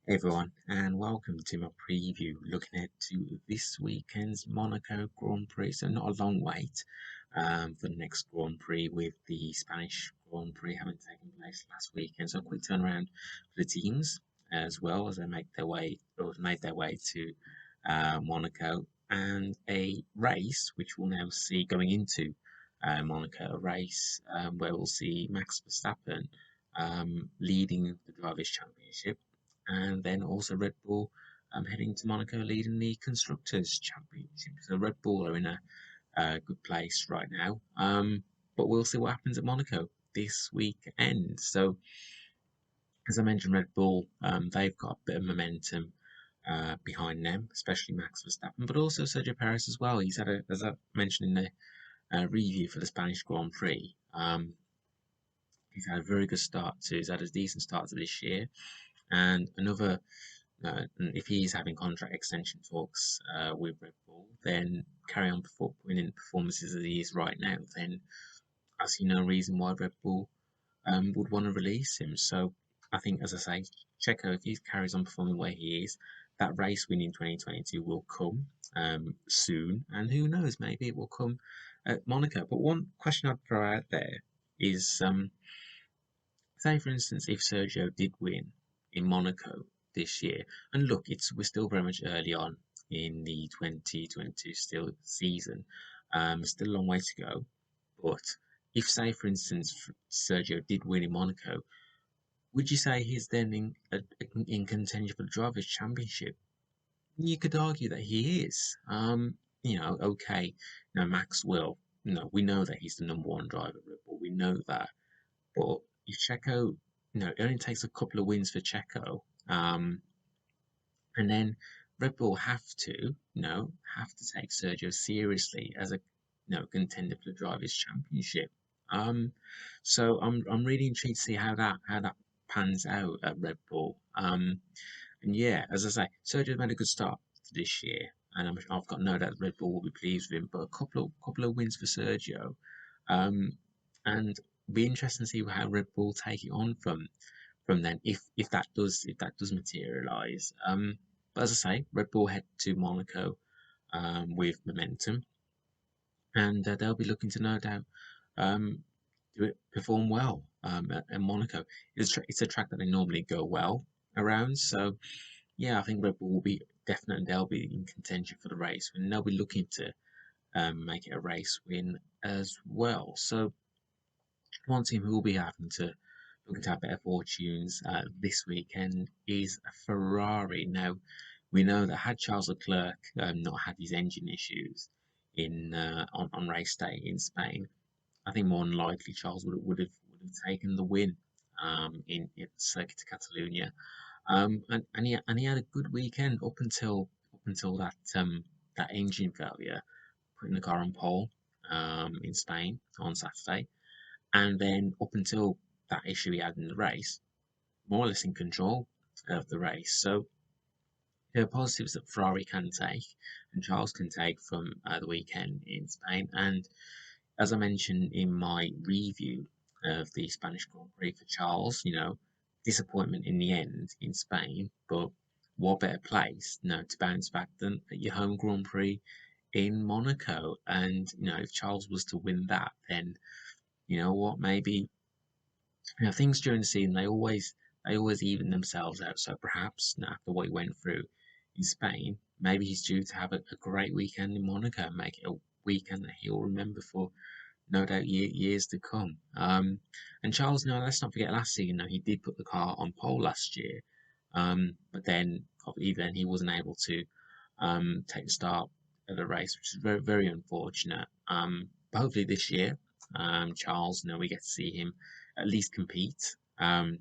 Hey everyone, and welcome to my preview looking ahead to this weekend's Monaco Grand Prix. So, not a long wait for the next Grand Prix, with the Spanish Grand Prix having taken place last weekend. So, a quick turnaround for the teams as well as they make their way or made their way to Monaco, and a race which we'll now see going into Monaco, a race where we'll see Max Verstappen leading the Drivers' Championship, and then also Red Bull heading to Monaco leading the Constructors' Championship. So Red Bull are in a good place right now, but we'll see what happens at Monaco this weekend. So, as I mentioned, Red Bull, they've got a bit of momentum behind them, especially Max Verstappen, but also Sergio Perez as well. He's had as I mentioned in the review for the Spanish Grand Prix, he's had a very good start to. He's had a decent start to this year, and another. If he's having contract extension talks with Red Bull, then carry on winning the performances as he is right now, then I see no reason why Red Bull would want to release him. So I think, as I say, Checo, if he carries on performing the way he is, that race win in 2022 will come soon, and who knows, maybe it will come at Monaco. But one question I'd throw out there is, say for instance, if Sergio did win in Monaco this year, and look, we're still very much early on in the 2022 still season, still a long way to go. But if, say for instance, Sergio did win in Monaco, would you say he's then in contention for the Drivers' Championship? You could argue that he is. Okay, now Max will. We know that he's the number one driver at Red Bull. We know that. But if Checo, it only takes a couple of wins for Checo, and then Red Bull have to take Sergio seriously as a, contender for the Drivers' Championship. Um, so I'm really intrigued to see how that pans out at Red Bull. And yeah, as I say, Sergio's made a good start to this year, and I've got no doubt Red Bull will be pleased with him. But a couple of wins for Sergio, and be interesting to see how Red Bull take it on from then if that does materialize. But as I say, Red Bull head to Monaco with momentum, and they'll be looking to no doubt um, perform well at Monaco. It's a track that they normally go well around, so yeah, I think Red Bull will be definitely they'll be in contention for the race, and they'll be looking to make it a race win as well. So one team who will be having to looking to have better fortunes this weekend is Ferrari. Now, we know that had Charles Leclerc not had his engine issues on race day in Spain, I think more than likely Charles would have taken the win in Circuit de Catalunya. And he had a good weekend up until that engine failure, putting the car on pole in Spain on Saturday, and then up until that issue he had in the race, more or less in control of the race. So there are positives that Ferrari can take and Charles can take from the weekend in Spain. And as I mentioned in my review of the Spanish Grand Prix for Charles, disappointment in the end in Spain, but what better place, to bounce back than at your home Grand Prix in Monaco? And if Charles was to win that, then you know what, maybe things during the season they always even themselves out. So perhaps after what he went through in Spain, maybe he's due to have a great weekend in Monaco and make it a weekend that he'll remember for no doubt years to come. And Charles, let's not forget last season. He did put the car on pole last year, but then even he wasn't able to take the start of the race, which is very very unfortunate. But hopefully this year, Charles, we get to see him at least compete in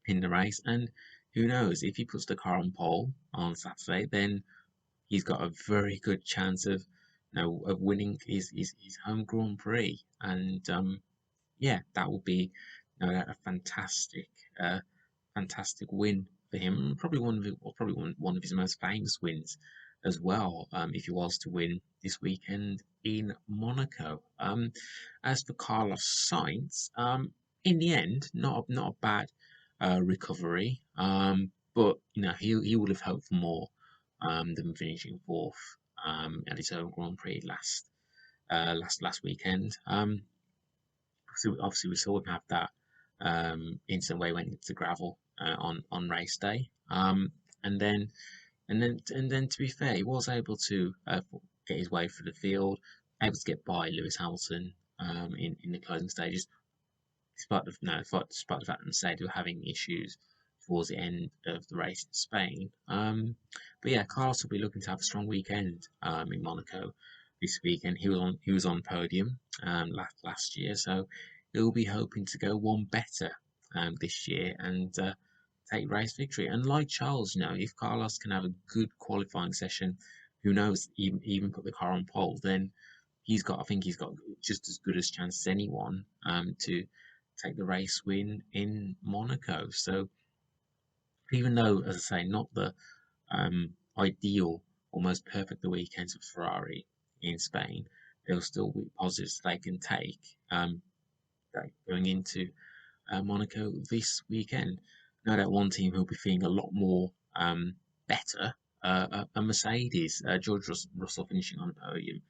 the race. And who knows, if he puts the car on pole on Saturday, then he's got a very good chance of winning his home Grand Prix. And yeah, that will be a fantastic win for him. Probably one of his most famous wins as well. If he was to win this weekend in Monaco. As for Carlos Sainz, in the end, not a bad recovery. but he would have hoped for more than finishing fourth at his own Grand Prix last weekend. So obviously we saw him have that incident where he went into gravel on race day. And then to be fair, he was able to get his way through the field, able to get by Lewis Hamilton in the closing stages, despite the no, despite the fact that Mercedes were having issues towards the end of the race in Spain. But yeah, Carlos will be looking to have a strong weekend in Monaco this weekend. He was on podium last year, so he'll be hoping to go one better this year and take race victory. And like Charles, if Carlos can have a good qualifying session, who knows, even put the car on pole, then I think he's got just as good a chance as anyone to take the race win in Monaco. So even though, as I say, not the ideal, almost perfect the weekends of Ferrari in Spain, there will still be positives they can take going into Monaco this weekend. No doubt one team who'll be feeling a lot more better are Mercedes. George Russell finishing on the podium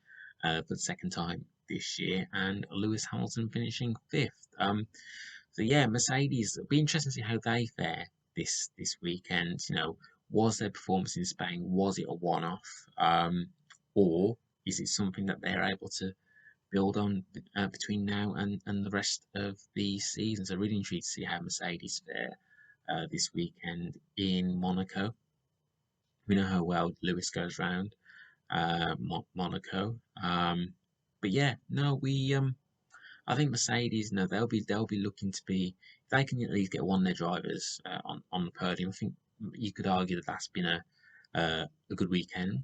for the second time this year, and Lewis Hamilton finishing fifth. So yeah, Mercedes. It'll be interesting to see how they fare this weekend. Was their performance in Spain, was it a one-off, or is it something that they're able to build on between now and the rest of the season? So really intrigued to see how Mercedes fare this weekend in Monaco. We know how well Lewis goes round Monaco. But yeah, no, I think Mercedes, no, they'll be looking to be. If they can at least get one of their drivers on the podium, I think you could argue that that's been a good weekend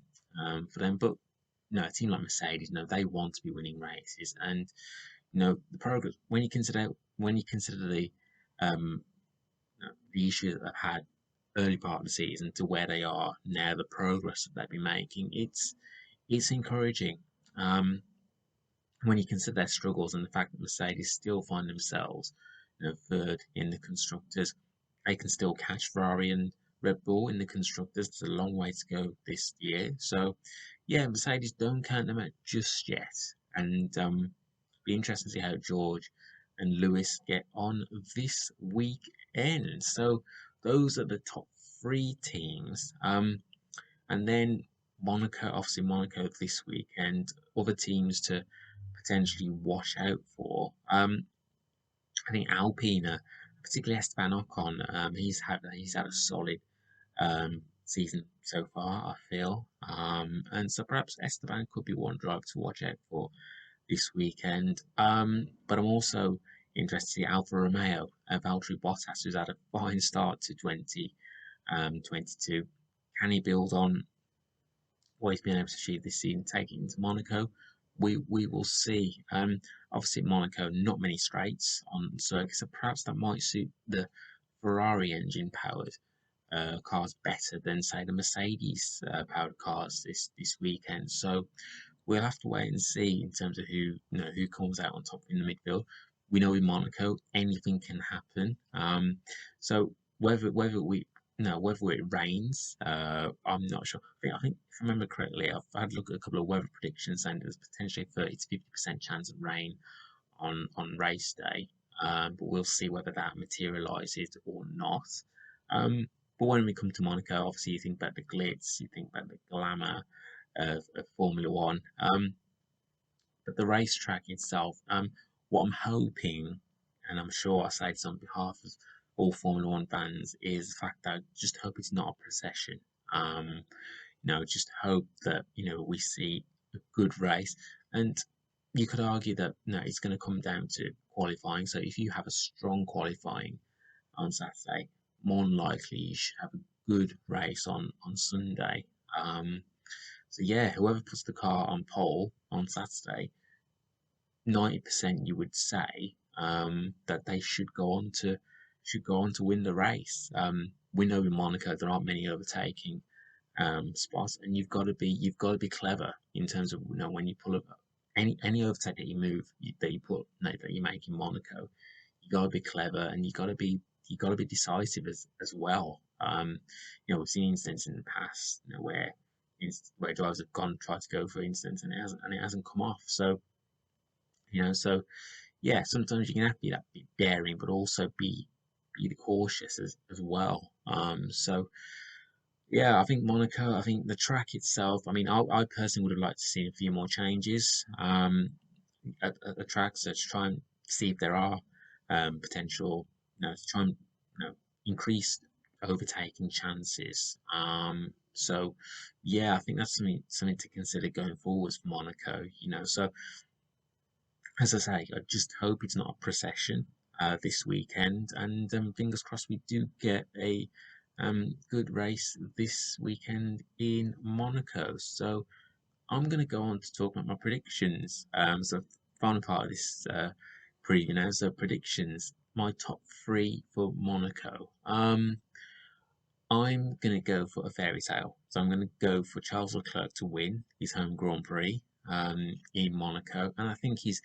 for them. But no, a team like Mercedes, no, they want to be winning races, and the progress when you consider um, the issues that they've had early part of the season to where they are now, the progress that they've been making, it's encouraging. Um, when you consider their struggles and the fact that Mercedes still find themselves, third in the constructors, they can still catch Ferrari and Red Bull in the constructors. There's a long way to go this year. So, yeah, Mercedes don't count them out just yet, and be interesting to see how George and Lewis get on this weekend. So, those are the top three teams. And then Monaco, obviously Monaco this weekend. Other teams to potentially wash out for. I think Alpine, particularly Esteban Ocon, he's had a solid season so far, I feel. And so perhaps Esteban could be one driver to watch out for this weekend. But I'm also interested to see Alfa Romeo, Valtteri Bottas, who's had a fine start to 2022. Can he build on what he's been able to achieve this season, taking into Monaco? We will see. Obviously, Monaco, not many straights on the circuit, so perhaps that might suit the Ferrari engine powered cars better than, say, the Mercedes powered cars this weekend. So we'll have to wait and see in terms of who comes out on top in the midfield. We know in Monaco anything can happen. So whether we whether it rains, I'm not sure. I think if I remember correctly, I've had a look at a couple of weather predictions and there's potentially a 30 to 50% chance of rain on race day. But we'll see whether that materialises or not. But when we come to Monaco, obviously you think about the glitz, you think about the glamour of Formula One. But the racetrack itself, what I'm hoping, and I'm sure I say this on behalf of all Formula One fans, is the fact that I just hope it's not a procession. Just hope that we see a good race, and you could argue that it's going to come down to qualifying. So if you have a strong qualifying on Saturday, more than likely you should have a good race on Sunday. So yeah, whoever puts the car on pole on Saturday, 90% you would say that they should go on to win the race. We know in Monaco there aren't many overtaking spots, and you've got to be clever in terms of when you pull up any overtake that you move that you make in Monaco. You got to be clever, and you got to be you got to be decisive as well. We've seen instances in the past, where drivers have gone tried to go for instance, and it hasn't come off. So yeah, sometimes you can have to be that bit daring, but also be cautious as well. Yeah, I think Monaco. I think the track itself. I mean, I personally would have liked to see a few more changes at the tracks. Let's try and see if there are potential, to try and increase overtaking chances. Yeah, I think that's something to consider going forwards for Monaco. So as I say, I just hope it's not a procession this weekend, and fingers crossed we do get a good race this weekend in Monaco. So I'm going to go on to talk about my predictions. So final part of this preview now. So predictions, my top three for Monaco. I'm going to go for a fairy tale. So I'm going to go for Charles Leclerc to win his home Grand Prix in Monaco, and I think he's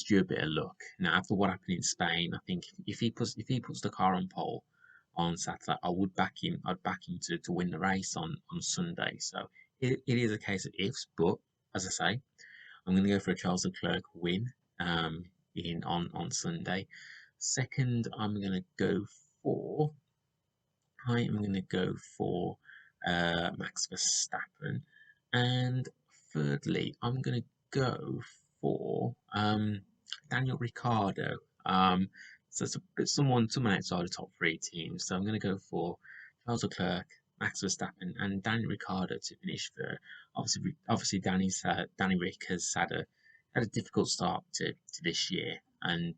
due a bit of luck now after what happened in Spain. I think if he puts the car on pole on Saturday, I would back him. I'd back him to win the race on Sunday. So it is a case of ifs, but as I say, I'm going to go for a Charles Leclerc win in on Sunday. Second, for I am going to go for Max Verstappen. And thirdly, I'm going to go for Daniel Ricciardo. So it's someone outside the top three teams. So I'm going to go for Charles Leclerc, Max Verstappen, and Daniel Ricciardo to finish third. Obviously, Danny Rick has had a difficult start to this year, and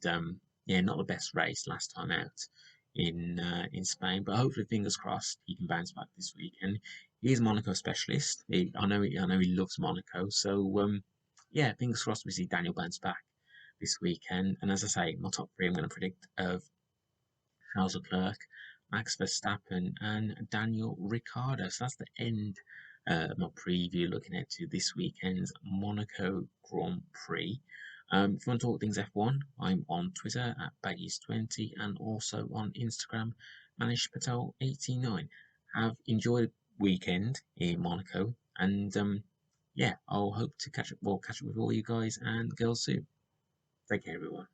yeah, not the best race last time out in Spain. But hopefully, fingers crossed, he can bounce back this week. And he is a Monaco specialist. I know he loves Monaco. So yeah, fingers crossed we see Daniel bounce back this weekend. And as I say, my top three I'm going to predict of Charles Leclerc, Max Verstappen, and Daniel Ricciardo. So that's the end of my preview looking ahead to this weekend's Monaco Grand Prix. If you want to talk things F1, I'm on Twitter at Baggies20 and also on Instagram, Manish Patel89. Have enjoyed the weekend in Monaco, and yeah, I'll hope to catch up with all you guys and girls soon. Take care, everyone.